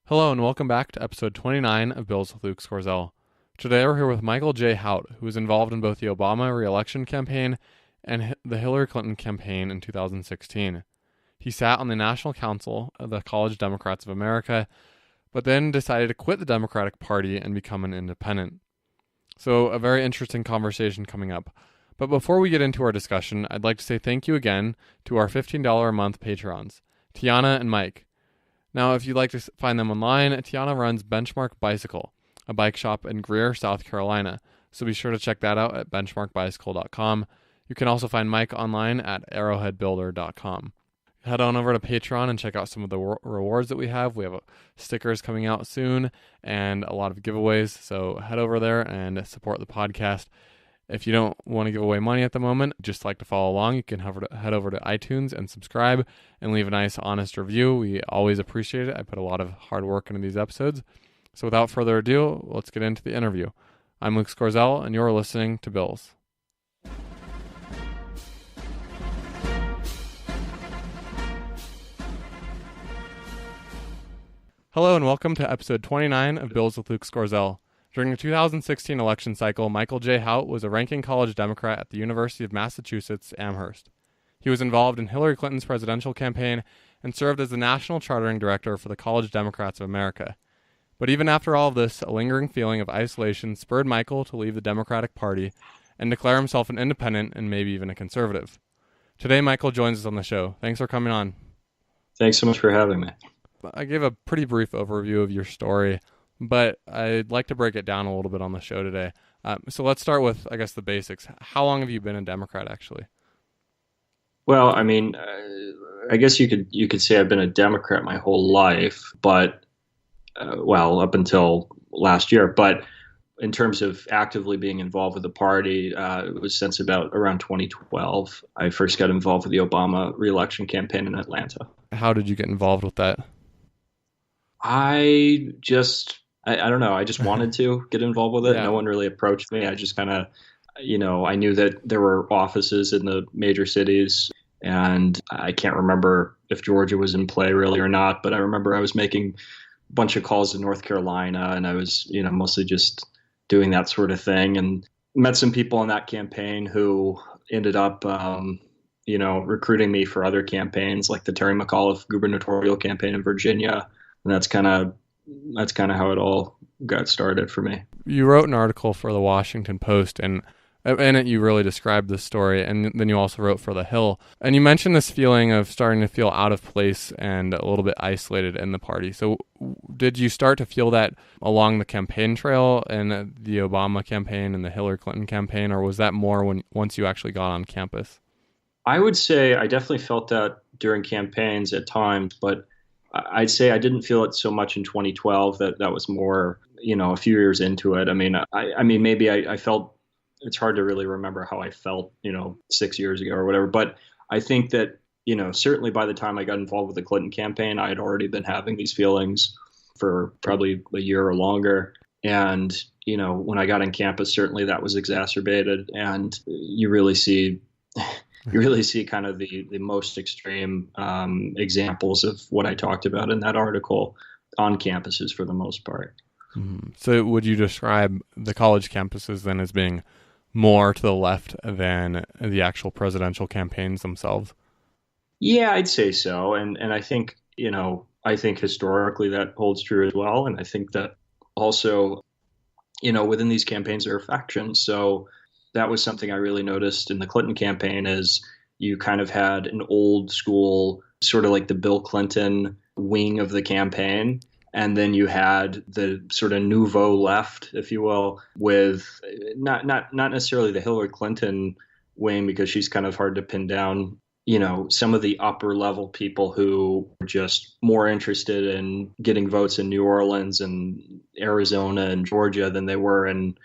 Hello and welcome back to episode 29 of Bills with Luke Scorzell. Today we're here with Michael J. Hout, who was involved in both the Obama reelection campaign and the Hillary Clinton campaign in 2016. He sat on the National Council of the College Democrats of America, but then decided to quit the Democratic Party and become an independent. So a very interesting conversation coming up. But before we get into our discussion, I'd like to say thank you again to our $15 a month patrons, Tiana and Mike. Now, if you'd like to find them online, Tiana runs Benchmark Bicycle, a bike shop in Greer, South Carolina. So be sure to check that out at benchmarkbicycle.com. You can also find Mike online at arrowheadbuilder.com. Head on over to Patreon and check out some of the rewards that we have. We have stickers coming out soon and a lot of giveaways. So head over there and support the podcast. If you don't want to give away money at the moment, just like to follow along, you can head over to iTunes and subscribe and leave a nice, honest review. We always appreciate it. I put a lot of hard work into these episodes. So without further ado, let's get into the interview. I'm Luke Scorzell, and you're listening to Bills. Hello and welcome to episode 29 of Bills with Luke Scorzell. During the 2016 election cycle, Michael J. Hout was a ranking college Democrat at the University of Massachusetts, Amherst. He was involved in Hillary Clinton's presidential campaign and served as the national chartering director for the College Democrats of America. But even after all of this, a lingering feeling of isolation spurred Michael to leave the Democratic Party and declare himself an independent and maybe even a conservative. Today, Michael joins us on the show. Thanks for coming on. Thanks so much for having me. I gave a pretty brief overview of your story, but I'd like to break it down a little bit on the show today. So let's start with, I guess, the basics. How long have you been a Democrat, actually? Well, I mean, I guess you could say I've been a Democrat my whole life, but up until last year. But in terms of actively being involved with the party, it was since about around 2012. I first got involved with the Obama reelection campaign in Atlanta. How did you get involved with that? I don't know. I just wanted to get involved with it. Yeah. No one really approached me. I just kind of, I knew that there were offices in the major cities, and I can't remember if Georgia was in play really or not, but I remember I was making a bunch of calls in North Carolina, and I was, mostly just doing that sort of thing, and met some people in that campaign who ended up, recruiting me for other campaigns like the Terry McAuliffe gubernatorial campaign in Virginia. And that's kind of how it all got started for me. You wrote an article for the Washington Post, and in it you really described this story, and then you also wrote for The Hill. And you mentioned this feeling of starting to feel out of place and a little bit isolated in the party. So did you start to feel that along the campaign trail in the Obama campaign and the Hillary Clinton campaign, or was that more once you actually got on campus? I would say I definitely felt that during campaigns at times, but I'd say I didn't feel it so much in 2012. That was more, a few years into it. I mean, maybe I felt, it's hard to really remember how I felt, 6 years ago or whatever. But I think that, certainly by the time I got involved with the Clinton campaign, I had already been having these feelings for probably a year or longer. And, when I got on campus, certainly that was exacerbated. And you really see kind of the most extreme examples of what I talked about in that article on campuses for the most part. Mm-hmm. So would you describe the college campuses then as being more to the left than the actual presidential campaigns themselves? Yeah, I'd say so. And I think, I think historically that holds true as well. And I think that also, within these campaigns there are factions. So that was something I really noticed in the Clinton campaign is you kind of had an old school, sort of like the Bill Clinton wing of the campaign. And then you had the sort of nouveau left, if you will, with not necessarily the Hillary Clinton wing, because she's kind of hard to pin down, some of the upper level people who were just more interested in getting votes in New Orleans and Arizona and Georgia than they were in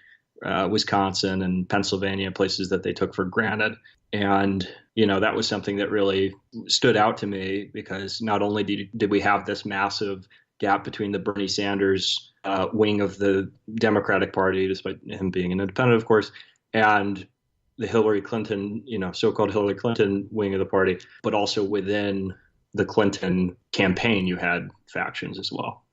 Wisconsin and Pennsylvania, places that they took for granted. And, that was something that really stood out to me, because not only did we have this massive gap between the Bernie Sanders wing of the Democratic Party, despite him being an independent, of course, and the Hillary Clinton, so-called Hillary Clinton wing of the party, but also within the Clinton campaign, you had factions as well.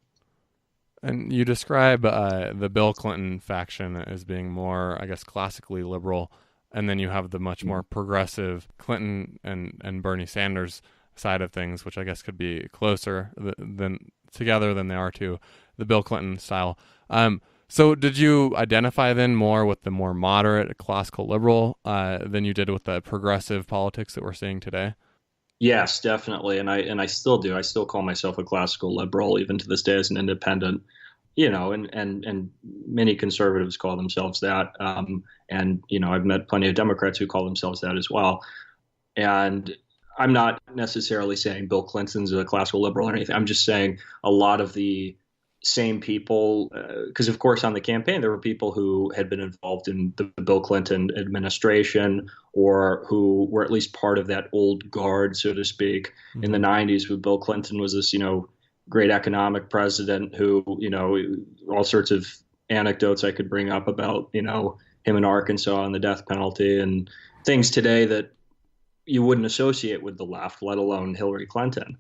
And you describe the Bill Clinton faction as being more, I guess, classically liberal, and then you have the much more progressive Clinton and Bernie Sanders side of things, which I guess could be closer than together than they are to the Bill Clinton style. So did you identify then more with the more moderate classical liberal than you did with the progressive politics that we're seeing today? Yes, definitely, and I still do. I still call myself a classical liberal, even to this day as an independent. And many conservatives call themselves that. And I've met plenty of Democrats who call themselves that as well. And I'm not necessarily saying Bill Clinton's a classical liberal or anything. I'm just saying a lot of the same people, because of course on the campaign there were people who had been involved in the Bill Clinton administration or who were at least part of that old guard, so to speak, in the 90s. When Bill Clinton was this, great economic president who, all sorts of anecdotes I could bring up about, him in Arkansas and the death penalty and things today that you wouldn't associate with the left, let alone Hillary Clinton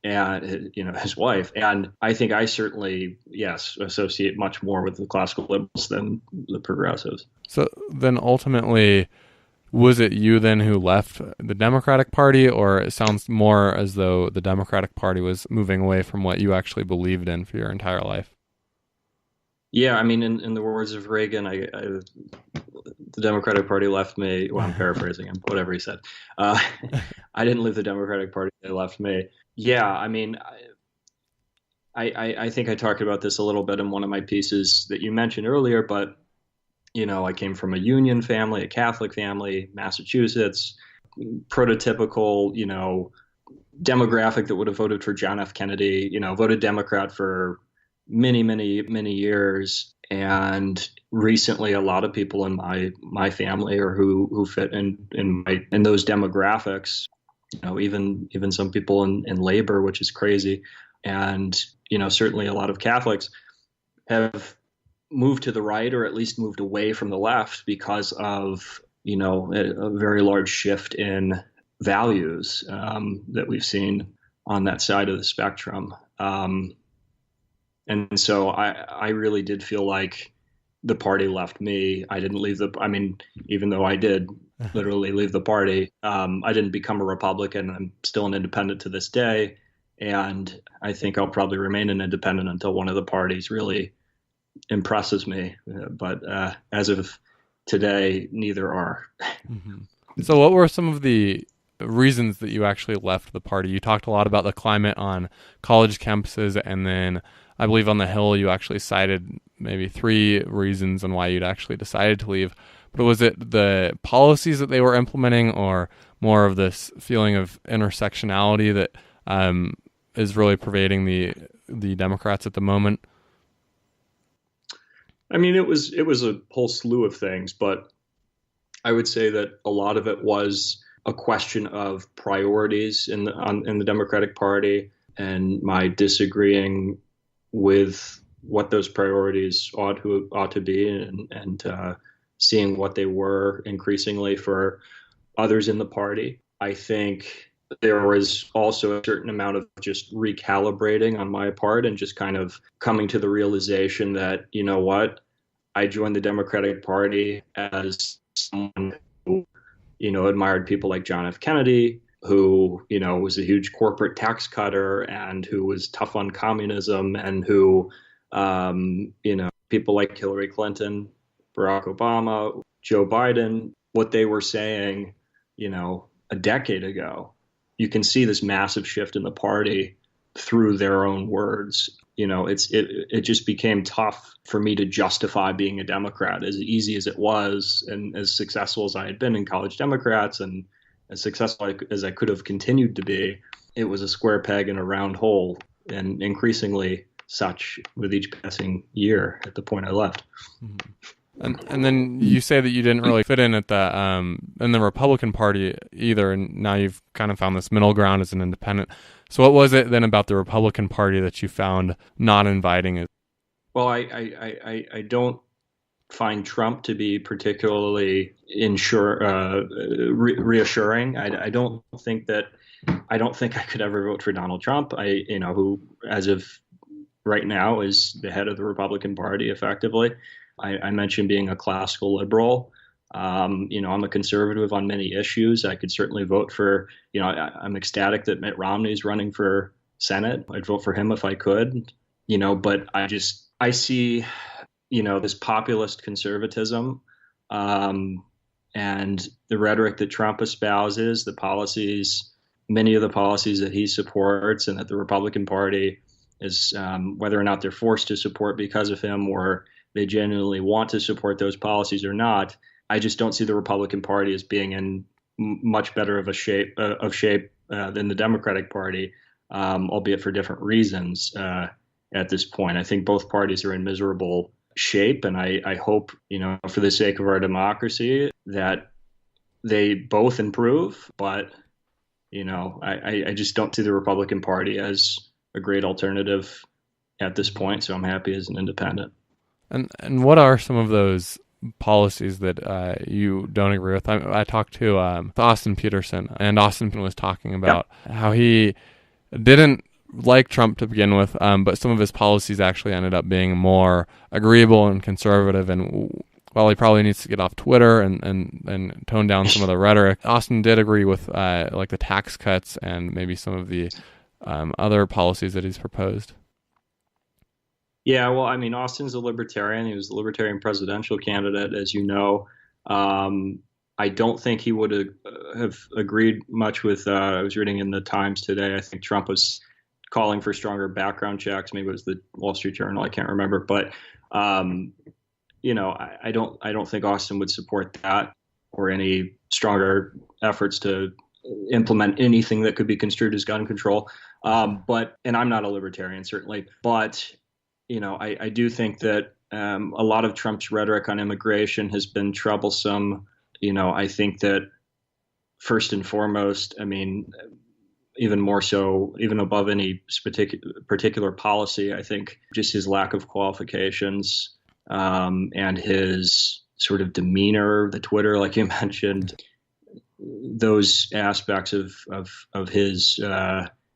and his wife. And I think I certainly, yes, associate much more with the classical liberals than the progressives. So then ultimately, was it you then who left the Democratic Party, or it sounds more as though the Democratic Party was moving away from what you actually believed in for your entire life? Yeah, I mean, in the words of Reagan, the Democratic Party left me. Well, I'm paraphrasing him, whatever he said. I didn't leave the Democratic Party; they left me. Yeah, I mean, I think I talked about this a little bit in one of my pieces that you mentioned earlier, but I came from a Union family, a Catholic family, Massachusetts, prototypical, demographic that would have voted for John F. Kennedy, voted Democrat for many, many, many years. And recently, a lot of people in my family or who fit in those demographics, even some people in labor, which is crazy. And, certainly a lot of Catholics have moved to the right or at least moved away from the left because of, a very large shift in values that we've seen on that side of the spectrum. And so I really did feel like the party left me. I didn't leave even though I did literally leave the party, I didn't become a Republican. I'm still an independent to this day. And I think I'll probably remain an independent until one of the parties really impresses me. But as of today, neither are. Mm-hmm. So what were some of the reasons that you actually left the party? You talked a lot about the climate on college campuses, and then I believe on the Hill you actually cited maybe 3 reasons on why you'd actually decided to leave. But was it the policies that they were implementing, or more of this feeling of intersectionality that is really pervading the Democrats at the moment? I mean, it was a whole slew of things, but I would say that a lot of it was a question of priorities in the Democratic Party and my disagreeing with what those priorities ought to be, and seeing what they were increasingly for others in the party. I think there was also a certain amount of just recalibrating on my part and just kind of coming to the realization that, what, I joined the Democratic Party as someone who, admired people like John F. Kennedy, who, was a huge corporate tax cutter and who was tough on communism, and who, people like Hillary Clinton, Barack Obama, Joe Biden, what they were saying, a decade ago. You can see this massive shift in the party through their own words. It just became tough for me to justify being a Democrat, as easy as it was, and as successful as I had been in College Democrats, and as successful as I could have continued to be. It was a square peg in a round hole, and increasingly such with each passing year at the point I left. Mm-hmm. And then you say that you didn't really fit in at in the Republican Party either, and now you've kind of found this middle ground as an independent. So what was it then about the Republican Party that you found not inviting? Well, I don't find Trump to be particularly reassuring. I don't think I could ever vote for Donald Trump. Who, as of right now is the head of the Republican Party, effectively. I mentioned being a classical liberal. I'm a conservative on many issues. I could certainly vote for, I'm ecstatic that Mitt Romney is running for Senate. I'd vote for him if I could, but I see, this populist conservatism, and the rhetoric that Trump espouses, many of the policies that he supports and that the Republican Party is, whether or not they're forced to support because of him or they genuinely want to support those policies or not. I just don't see the Republican Party as being in much better of shape than the Democratic Party, albeit for different reasons. At this point, I think both parties are in miserable shape, and I hope, for the sake of our democracy, that they both improve. But I just don't see the Republican Party as a great alternative at this point. So I'm happy as an independent. And what are some of those policies that you don't agree with? I talked to Austin Peterson, and Austin was talking about how he didn't like Trump to begin with, but some of his policies actually ended up being more agreeable and conservative. And while he probably needs to get off Twitter and tone down some of the rhetoric, Austin did agree with like the tax cuts and maybe some of the other policies that he's proposed. Yeah, well, I mean, Austin's a libertarian. He was the libertarian presidential candidate, as you know. I don't think he would have agreed much with. I was reading in the Times today. I think Trump was calling for stronger background checks. Maybe it was the Wall Street Journal. I can't remember, but I don't think Austin would support that or any stronger efforts to implement anything that could be construed as gun control. And I'm not a libertarian, certainly, but I do think that a lot of Trump's rhetoric on immigration has been troublesome. I think that first and foremost, I mean, even more so, even above any particular policy, I think just his lack of qualifications and his sort of demeanor, the Twitter, like you mentioned, those aspects of his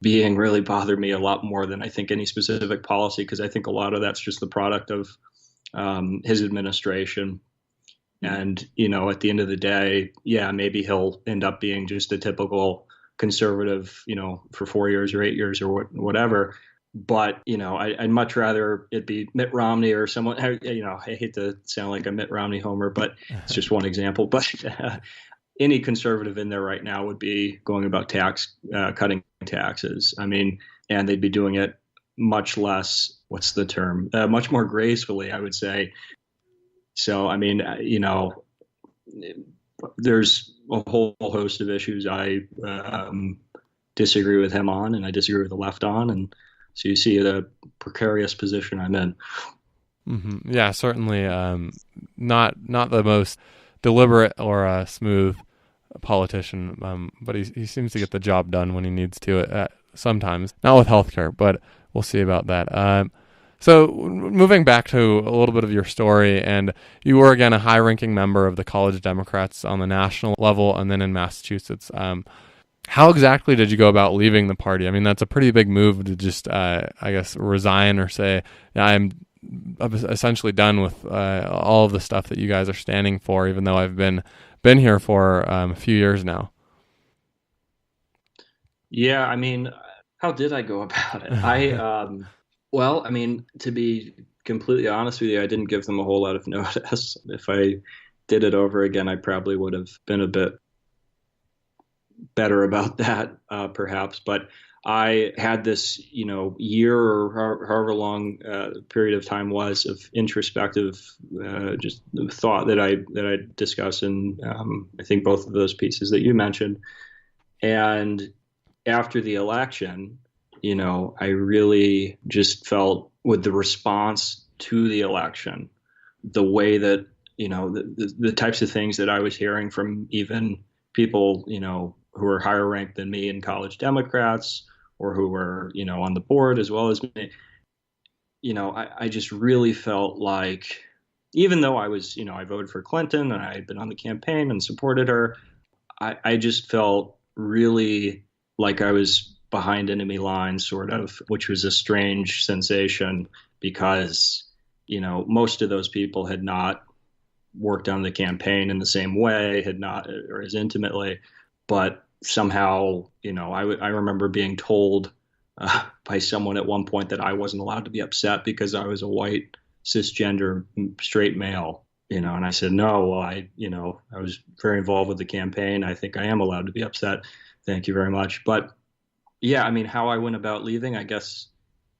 being really bothered me a lot more than I think any specific policy, because I think a lot of that's just the product of his administration. And, at the end of the day, yeah, maybe he'll end up being just a typical conservative, for 4 years or 8 years or whatever. But, I'd much rather it be Mitt Romney or someone, I hate to sound like a Mitt Romney homer, but it's just one example. But any conservative in there right now would be going about cutting taxes. I mean, and they'd be doing it much less, what's the term? Much more gracefully, I would say. So, I mean, there's a whole host of issues I disagree with him on, and I disagree with the left on. And so you see the precarious position I'm in. Mm-hmm. Yeah, certainly not the most deliberate or smooth politician, but he seems to get the job done when he needs to sometimes. Not with healthcare, but we'll see about that. So moving back to a little bit of your story, and you were again a high-ranking member of the College Democrats on the national level and then in Massachusetts. How exactly did you go about leaving the party? I mean, that's a pretty big move to just, I guess, resign or say, yeah, I'm essentially done with all of the stuff that you guys are standing for, even though I've been here for a few years now. Yeah, I mean, how did I go about it? Well, I mean, to be completely honest with you, I didn't give them a whole lot of notice. If I did it over again, I probably would have been a bit better about that, perhaps. But I had this, year or however long period of time was of introspective, just thought that I discussed in, I think both of those pieces that you mentioned. And after the election, I really just felt with the response to the election, the way that, the types of things that I was hearing from even people, who were higher ranked than me in College Democrats or who were, on the board as well as me, I just really felt like, even though I was, I voted for Clinton and I had been on the campaign and supported her, I just felt really like I was behind enemy lines, sort of, which was a strange sensation because, most of those people had not worked on the campaign in the same way, had not, or as intimately, but somehow, I remember being told by someone at one point that I wasn't allowed to be upset because I was a white cisgender straight male, and I said, no, well, I was very involved with the campaign. I think I am allowed to be upset. Thank you very much. But yeah, I mean, how I went about leaving, I guess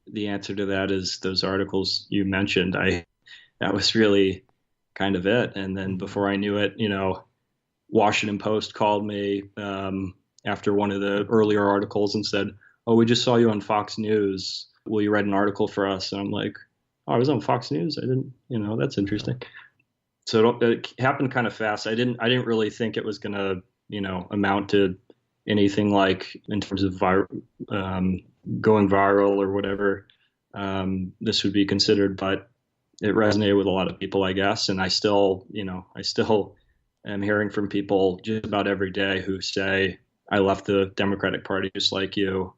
the answer to that is those articles you mentioned. That was really kind of it. And then before I knew it, Washington Post called me after one of the earlier articles and said, "Oh, we just saw you on Fox News. Will you write an article for us?" And I'm like, "Oh, I was on Fox News. I didn't, that's interesting." So it happened kind of fast. I didn't really think it was going to, amount to anything like in terms of going viral or whatever this would be considered, but it resonated with a lot of people, I guess. And I still am hearing from people just about every day who say, I left the Democratic Party just like you,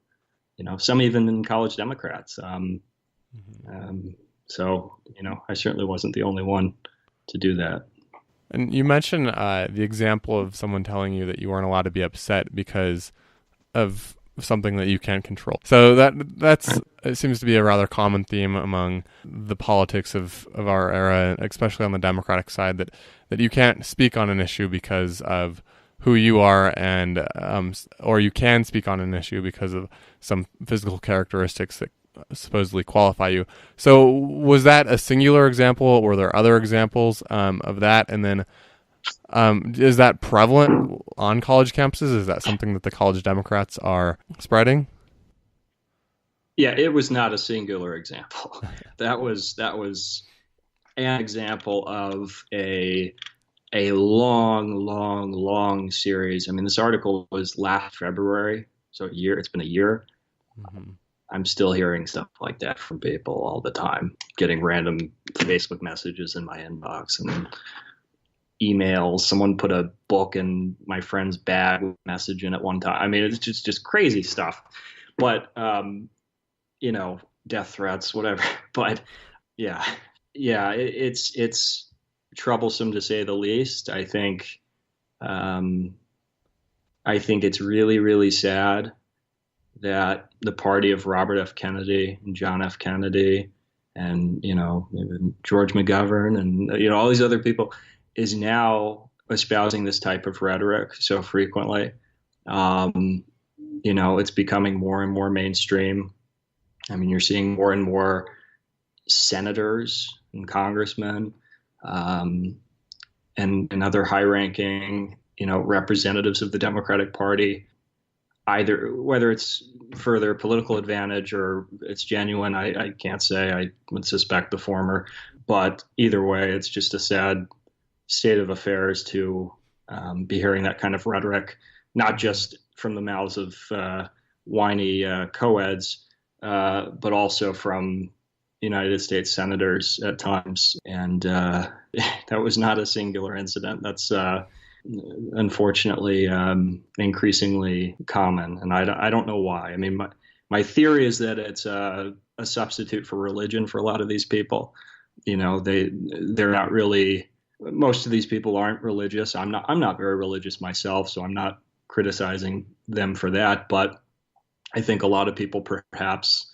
some even in college Democrats. So, I certainly wasn't the only one to do that. And you mentioned the example of someone telling you that you weren't allowed to be upset because of something that you can't control. So it seems to be a rather common theme among the politics of our era, especially on the Democratic side, that you can't speak on an issue because of who you are, and or you can speak on an issue because of some physical characteristics that supposedly qualify you. So was that a singular example? Were there other examples of that? And then is that prevalent on college campuses? Is that something that the college Democrats are spreading? Yeah, it was not a singular example. That was an example of a long series. I mean, this article was last February, so it's been a year. Mm-hmm. I'm still hearing stuff like that from people all the time, getting random Facebook messages in my inbox and emails. Someone put a book in my friend's bag with a message in at one time. I mean, it's just crazy stuff. But, death threats, whatever. But yeah, it's troublesome to say the least. I think it's really, really sad that the party of Robert F. Kennedy and John F. Kennedy and, George McGovern and, all these other people is now espousing this type of rhetoric so frequently. It's becoming more and more mainstream. I mean, you're seeing more and more senators and congressmen and other high-ranking, representatives of the Democratic Party, either whether it's for their political advantage or it's genuine, I can't say. I would suspect the former, but either way, it's just a sad state of affairs to be hearing that kind of rhetoric, not just from the mouths of whiny co-eds, but also from United States senators at times. And that was not a singular incident. That's unfortunately increasingly common. And I don't know why. I mean, my theory is that it's a substitute for religion for a lot of these people. They're not really, most of these people aren't religious. I'm not very religious myself, so I'm not criticizing them for that. But I think a lot of people perhaps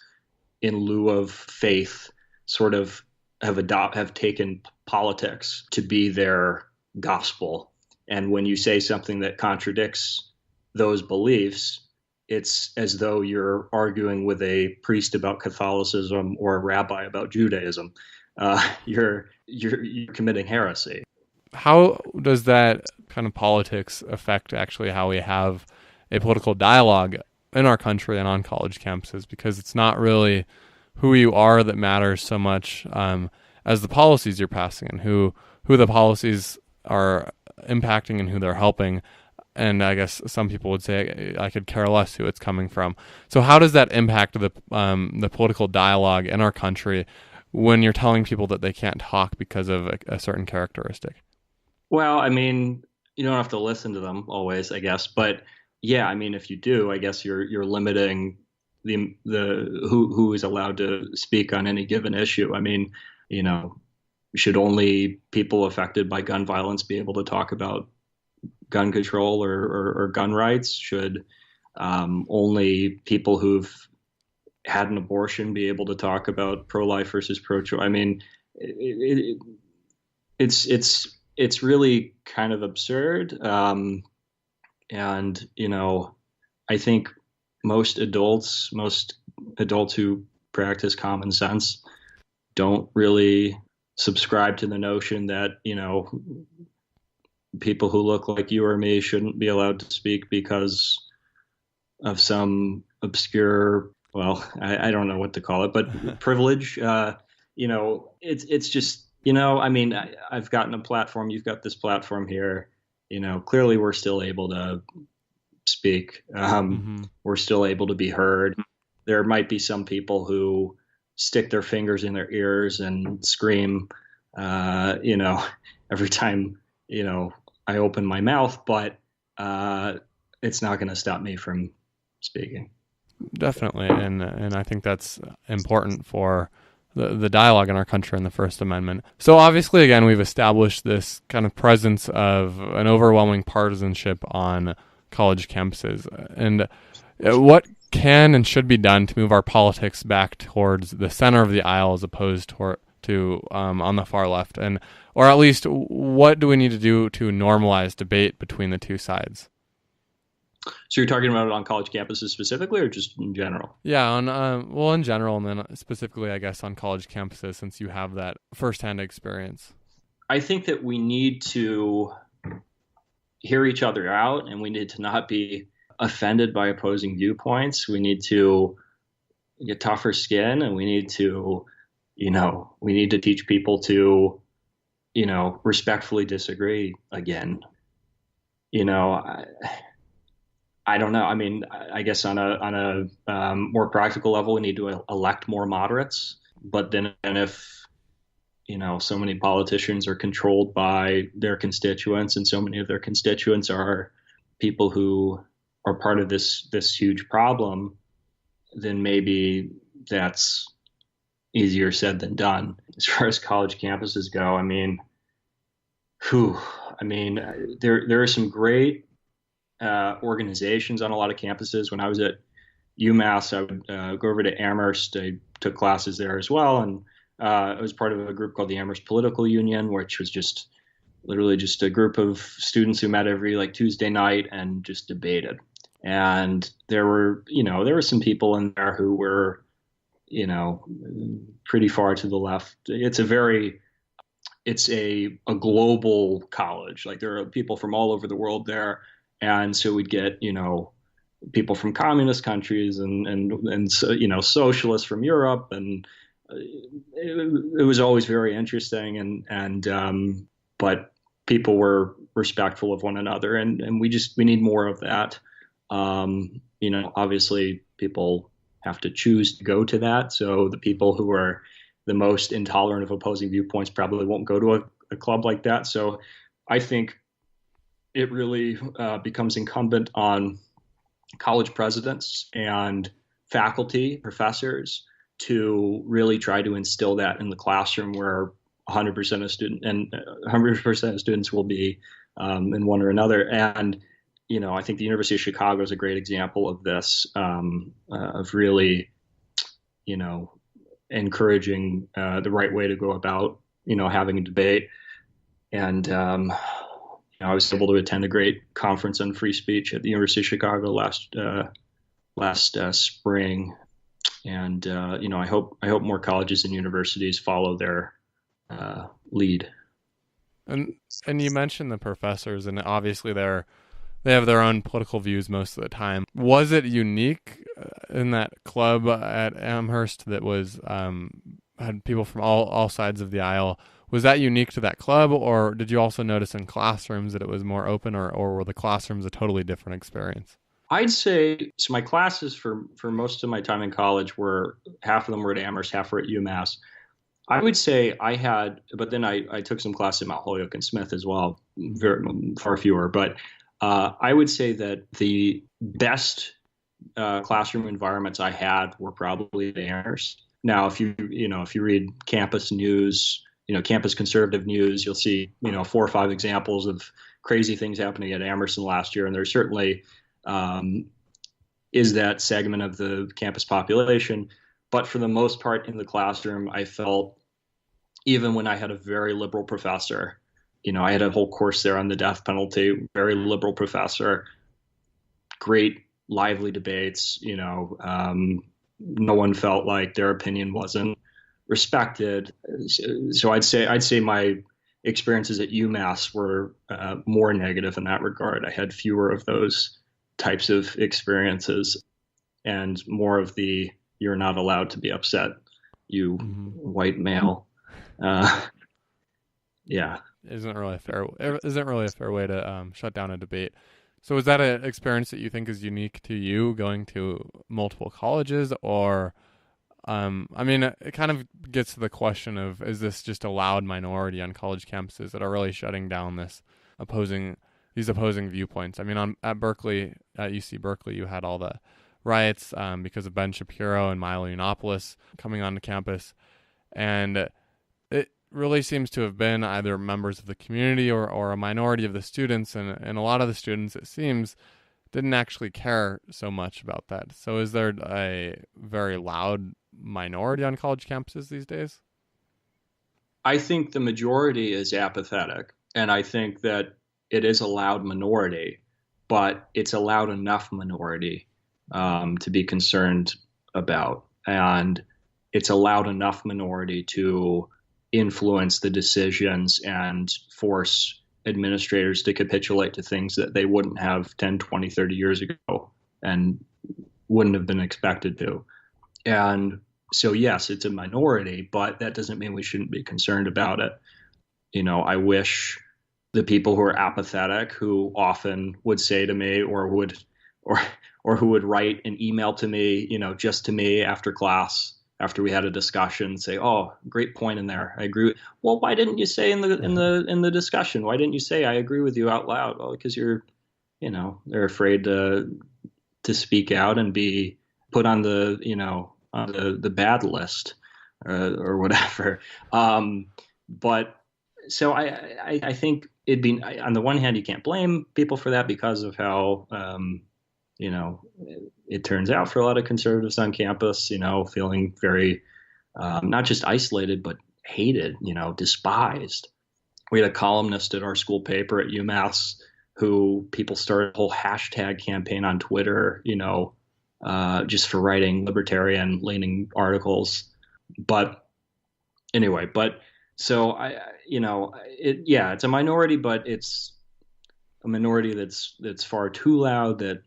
in lieu of faith sort of have taken politics to be their gospel. And when you say something that contradicts those beliefs, it's as though you're arguing with a priest about Catholicism or a rabbi about Judaism. You're committing heresy. How does that kind of politics affect actually how we have a political dialogue in our country and on college campuses? Because it's not really who you are that matters so much as the policies you're passing and who the policies are impacting and who they're helping. And I guess some people would say I could care less who it's coming from. So how does that impact the political dialogue in our country when you're telling people that they can't talk because of a certain characteristic? Well, I mean, you don't have to listen to them always, I guess, but yeah, I mean, if you do, I guess you're limiting the who is allowed to speak on any given issue. I mean, you know, should only people affected by gun violence be able to talk about gun control or gun rights? Should only people who've had an abortion be able to talk about pro-life versus pro-choice? I mean, it, it's really kind of absurd. And I think most adults who practice common sense don't really subscribe to the notion that people who look like you or me shouldn't be allowed to speak because of some obscure, well, I don't know what to call it, but privilege. It's just, I mean, I've gotten a platform. You've got this platform here. Clearly we're still able to speak. We're still able to be heard. There might be some people who stick their fingers in their ears and scream, every time, I open my mouth, but it's not going to stop me from speaking. Definitely, and I think that's important for the dialogue in our country and the First Amendment. So obviously, again, we've established this kind of presence of an overwhelming partisanship on college campuses. And what can and should be done to move our politics back towards the center of the aisle as opposed to on the far left? Or at least, what do we need to do to normalize debate between the two sides? So you're talking about it on college campuses specifically, or just in general? Yeah, in general, and then specifically, I guess, on college campuses, since you have that firsthand experience. I think that we need to hear each other out, and we need to not be offended by opposing viewpoints. We need to get tougher skin, and we need to teach people to, respectfully disagree again. I don't know. I mean, I guess on a more practical level, we need to elect more moderates. But then, and if so many politicians are controlled by their constituents, and so many of their constituents are people who are part of this huge problem, then maybe that's easier said than done. As far as college campuses go, I mean, there are some great organizations on a lot of campuses. When I was at UMass, I would go over to Amherst. I took classes there as well, and I was part of a group called the Amherst Political Union, which was just literally just a group of students who met every Tuesday night and just debated. And there were some people in there who were, pretty far to the left. It's a global college. Like, there are people from all over the world there. And so we'd get, people from communist countries and socialists from Europe. And it was always very interesting. But people were respectful of one another. And we need more of that. Obviously people have to choose to go to that. So the people who are the most intolerant of opposing viewpoints probably won't go to a club like that. So I think it really becomes incumbent on college presidents and faculty, professors, to really try to instill that in the classroom, where 100% of students will be in one or another. And I think the University of Chicago is a great example of this, of really, encouraging the right way to go about, having a debate. And I was able to attend a great conference on free speech at the University of Chicago last spring, and I hope more colleges and universities follow their lead. And you mentioned the professors, and obviously they have their own political views most of the time. Was it unique in that club at Amherst that was had people from all sides of the aisle? Was that unique to that club, or did you also notice in classrooms that it was more open, or were the classrooms a totally different experience? I'd say, so my classes for most of my time in college were, half of them were at Amherst, half were at UMass. I would say but then I took some classes at Mount Holyoke and Smith as well, far fewer. But I would say that the best classroom environments I had were probably at Amherst. Now, if you read campus news, campus conservative news, you'll see 4 or 5 examples of crazy things happening at Amherst last year, and there certainly um, is that segment of the campus population. But for the most part, in the classroom, I felt even when I had a very liberal professor, I had a whole course there on the death penalty, very liberal professor, great lively debates. No one felt like their opinion wasn't respected. So I'd say my experiences at UMass were more negative in that regard. I had fewer of those types of experiences and more of the "you're not allowed to be upset, you white male." Uh, yeah. Isn't really a fair way to shut down a debate. So is that an experience that you think is unique to you going to multiple colleges, or I mean, it kind of gets to the question of, is this just a loud minority on college campuses that are really shutting down these opposing viewpoints? I mean, at Berkeley, at UC Berkeley, you had all the riots because of Ben Shapiro and Milo Yiannopoulos coming onto campus, and it really seems to have been either members of the community or a minority of the students, and a lot of the students, it seems, didn't actually care so much about that. So is there a very loud minority on college campuses these days? I think the majority is apathetic, and I think that it is a loud minority, but it's a loud enough minority to be concerned about, and it's a loud enough minority to influence the decisions and force administrators to capitulate to things that they wouldn't have 10, 20, 30 years ago and wouldn't have been expected to. And so, yes, it's a minority, but that doesn't mean we shouldn't be concerned about it. I wish the people who are apathetic, who often would say to me or who would write an email to me, just to me after class, after we had a discussion, say, "Oh, great point in there. I agree." Well, why didn't you say in the discussion? Why didn't you say I agree with you out loud? Well, because they're afraid to speak out and be put on the bad list or whatever. But so I think it'd be, on the one hand, you can't blame people for that because of how it turns out for a lot of conservatives on campus, feeling very not just isolated, but hated, despised. We had a columnist at our school paper at UMass who people started a whole hashtag campaign on Twitter, just for writing libertarian leaning articles. But anyway, so it's a minority, but it's a minority that's far too loud, that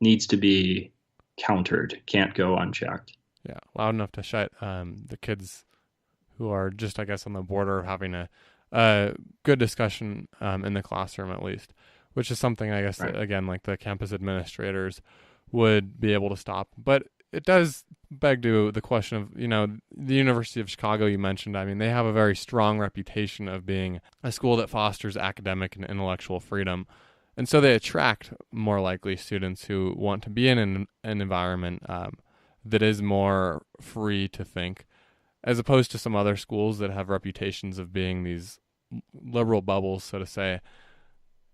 needs to be countered, can't go unchecked. Yeah, loud enough to shut the kids who are just, I guess, on the border of having a good discussion in the classroom, at least, which is something, I guess, Right. that, again, like the campus administrators would be able to stop. But it does beg to the question of, the University of Chicago you mentioned. I mean, they have a very strong reputation of being a school that fosters academic and intellectual freedom. And so they attract more likely students who want to be in an environment that is more free to think, as opposed to some other schools that have reputations of being these liberal bubbles, so to say.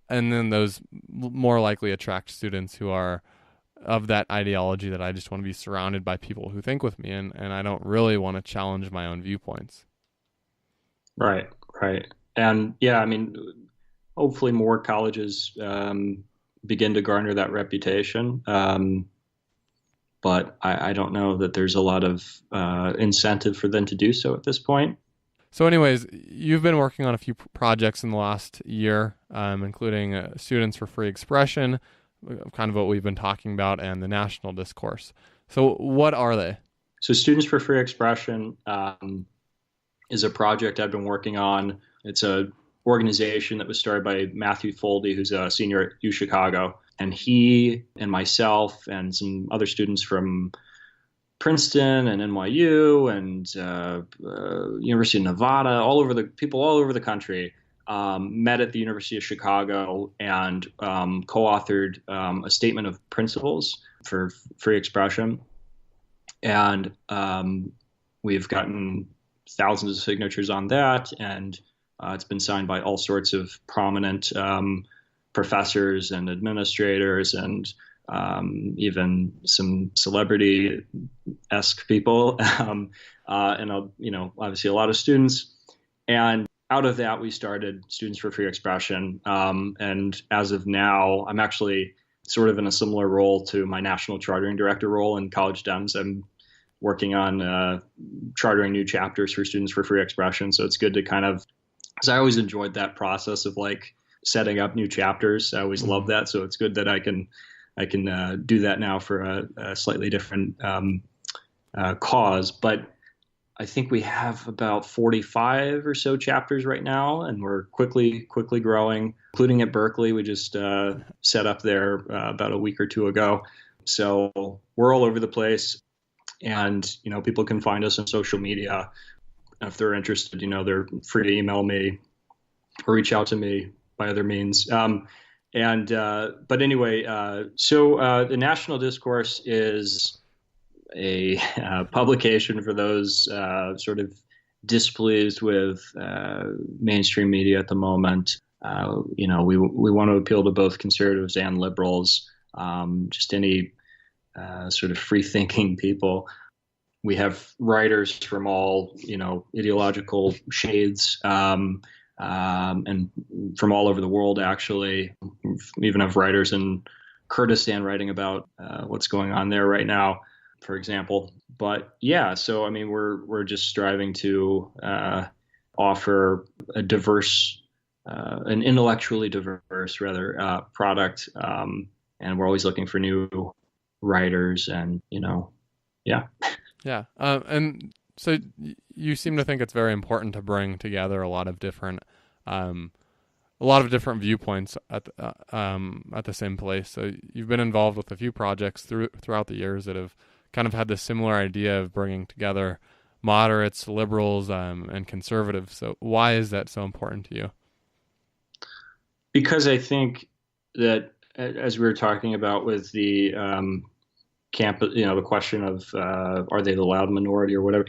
And then those more likely attract students who are of that ideology that I just want to be surrounded by people who think with me, and I don't really want to challenge my own viewpoints. Right. And yeah, I mean, hopefully more colleges begin to garner that reputation. But I don't know that there's a lot of incentive for them to do so at this point. So anyways, you've been working on a few projects in the last year, including Students for Free Expression, kind of what we've been talking about, and the national discourse. So what are they? So Students for Free Expression is a project I've been working on. It's a organization that was started by Matthew Foldy, who's a senior at U Chicago. And he and myself and some other students from Princeton and NYU and University of Nevada, all over the country, met at the University of Chicago and co-authored a statement of principles for free expression. And we've gotten thousands of signatures on that, and it's been signed by all sorts of prominent professors and administrators, and even some celebrity-esque people, and obviously a lot of students. And out of that, we started Students for Free Expression. And as of now, I'm actually sort of in a similar role to my national chartering director role in College Dems. I'm working on chartering new chapters for Students for Free Expression. So it's good to because I always enjoyed that process of like setting up new chapters. I always loved that. So it's good that I can do that now for a slightly different cause. But I think we have about 45 or so chapters right now, and we're quickly growing, including at Berkeley. We just set up there about a week or two ago. So we're all over the place, and people can find us on social media. If they're interested, they're free to email me or reach out to me by other means. But anyway, so the National Discourse is a publication for those sort of displeased with mainstream media at the moment. We want to appeal to both conservatives and liberals, just any sort of free-thinking people. We have writers from all ideological shades, and from all over the world. Actually, we even have writers in Kurdistan writing about what's going on there right now, for example. But yeah, so I mean, we're just striving to offer a diverse, an intellectually diverse, rather, product, and we're always looking for new writers, and yeah. Yeah, and so you seem to think it's very important to bring together a lot of different viewpoints at the same place. So you've been involved with a few projects throughout the years that have kind of had this similar idea of bringing together moderates, liberals, and conservatives. So why is that so important to you? Because I think that, as we were talking about with the the question of are they the loud minority or whatever,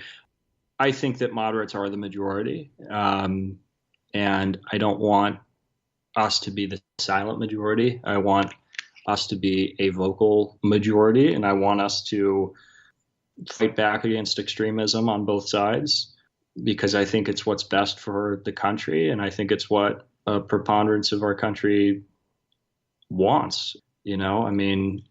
I think that moderates are the majority, and I don't want us to be the silent majority. I want us to be a vocal majority, and I want us to fight back against extremism on both sides, because I think it's what's best for the country, and I think it's what a preponderance of our country wants. I mean,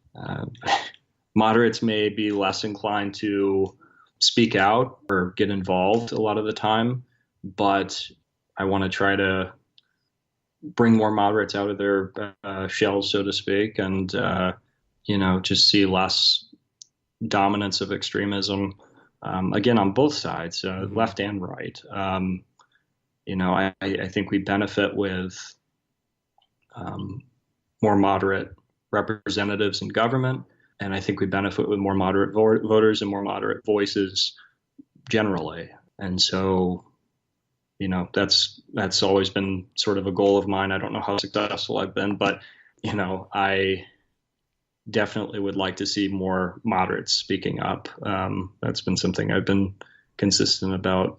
moderates may be less inclined to speak out or get involved a lot of the time, but I want to try to bring more moderates out of their shells, so to speak, and just see less dominance of extremism, again, on both sides, left and right. I think we benefit with more moderate representatives in government, and I think we benefit with more moderate voters and more moderate voices generally. And so, that's always been sort of a goal of mine. I don't know how successful I've been, but, I definitely would like to see more moderates speaking up. That's been something I've been consistent about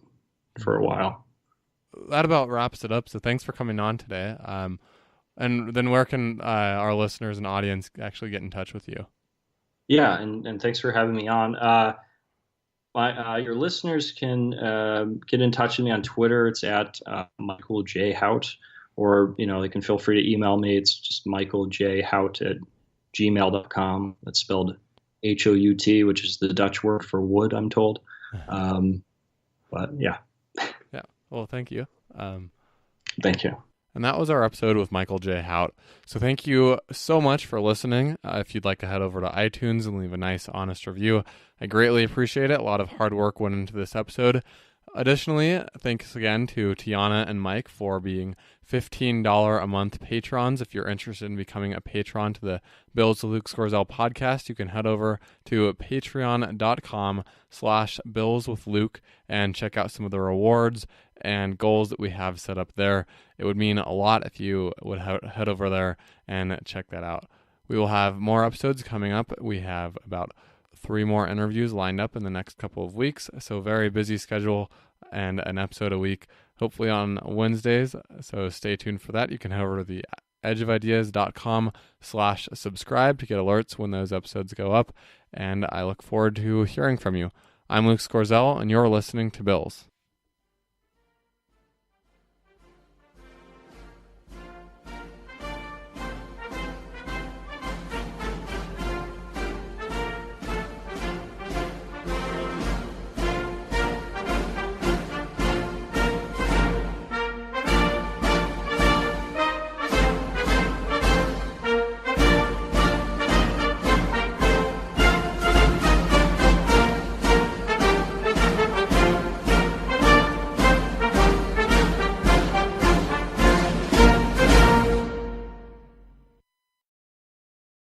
for a while. That about wraps it up. So thanks for coming on today. And then where can our listeners and audience actually get in touch with you? Yeah, and thanks for having me on. Your listeners can get in touch with me on Twitter. It's at Michael J. Hout, or they can feel free to email me. It's just michaeljhout@gmail.com. That's spelled Hout, which is the Dutch word for wood, I'm told. But yeah. Yeah. Well, thank you. Thank you. And that was our episode with Michael J. Hout. So thank you so much for listening. If you'd like to head over to iTunes and leave a nice, honest review, I greatly appreciate it. A lot of hard work went into this episode. Additionally, thanks again to Tiana and Mike for being $15 a month patrons. If you're interested in becoming a patron to the Bills with Luke Scorzell podcast, you can head over to patreon.com/Bills with Luke and check out some of the rewards and goals that we have set up there. It would mean a lot if you would head over there and check that out. We will have more episodes coming up. We have about 3 more interviews lined up in the next couple of weeks, so very busy schedule and an episode a week, hopefully on Wednesdays, so stay tuned for that. You can head over to the edgeofideas.com/subscribe to get alerts when those episodes go up, and I look forward to hearing from you. I'm Luke Scorzell, and you're listening to Bills.